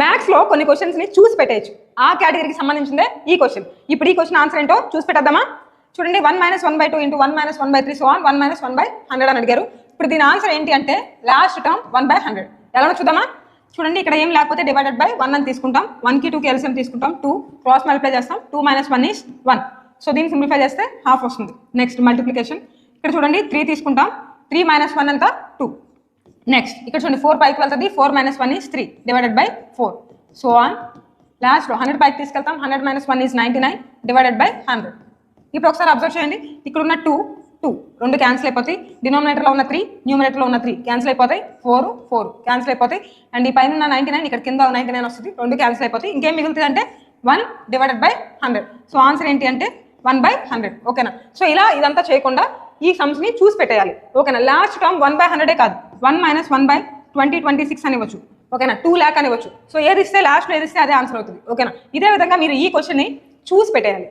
మ్యాథ్స్లో కొన్ని క్వశ్చన్స్ని చూసి పెట్టేయచ్చు. ఆ కేటగిరీకి సంబంధించిందే ఈ క్వశ్చన్. ఇప్పుడు ఈ క్వశ్చన్ ఆన్సర్ ఏంటో చూసి పెట్టేద్దామా? చూడండి, 1 - 1/2 × 1 - 1/3 సో 1 - 1/100 అని అడిగారు. ఇప్పుడు దీని ఆన్సర్ ఏంటి అంటే లాస్ట్ టర్మ్ 1/100. ఎలానో చూద్దామా? చూడండి, ఇక్కడ ఏం లేకపోతే డివైడెడ్ బై 1 అని తీసుకుంటాం. 1కి 2కి ఎల్సిఎం తీసుకుంటాం. 2 క్రాస్ మల్టిప్లై చేస్తాం. 2 - 1 = 1. సో దీన్ని సింప్లిఫై చేస్తే హాఫ్ వస్తుంది. Next multiplication. ఇక్కడ చూడండి 3 తీసుకుంటాం. 3 - 1 అంతా 2. నెక్స్ట్ ఇక్కడ చూడండి 4 పైకి వెళ్తుంది. 4 - 1 = 3 డివైడెడ్ బై 4 సో ఆన్. లాస్ట్లో 100 పైకి తీసుకెళ్తాం. 100 - 1 = 99 డివైడెడ్ బై 100. ఇప్పుడు ఒకసారి అబ్జర్వ్ చేయండి, ఇక్కడ ఉన్న 2 రెండు క్యాన్సిల్ అయిపోతాయి. డినామినేటర్లో ఉన్న 3 న్యూమినేటర్లో ఉన్న 3 క్యాన్సిల్ అయిపోతాయి. 4 క్యాన్సిల్ అయిపోతాయి. అండ్ ఈ పైన ఉన్న 99 ఇక్కడ కింద 99 వస్తుంది. రెండు క్యాన్సిల్ అయిపోతాయి. ఇంకేం మిగులుతుంది అంటే 1 డివైడెడ్ బై 100. సో ఆన్సర్ ఏంటి అంటే 1/100. ఓకేనా? సో ఇలా ఇదంతా చేయకుండా ఈ సమ్స్ని చూసి పెట్టేయాలి. ఓకేనా? లాస్ట్ టర్మ్ 1/100 కాదు, 1 - 1/2026 అని ఇవ్వచ్చు. ఓకేనా? 2 lakh అని ఇవ్వచ్చు. సో ఏది ఇస్తే లాస్ట్లో ఏది ఇస్తే అదే ఆన్సర్ అవుతుంది. ఓకేనా? ఇదే విధంగా మీరు ఈ క్వశ్చన్ని చూసి పెట్టేయాలి.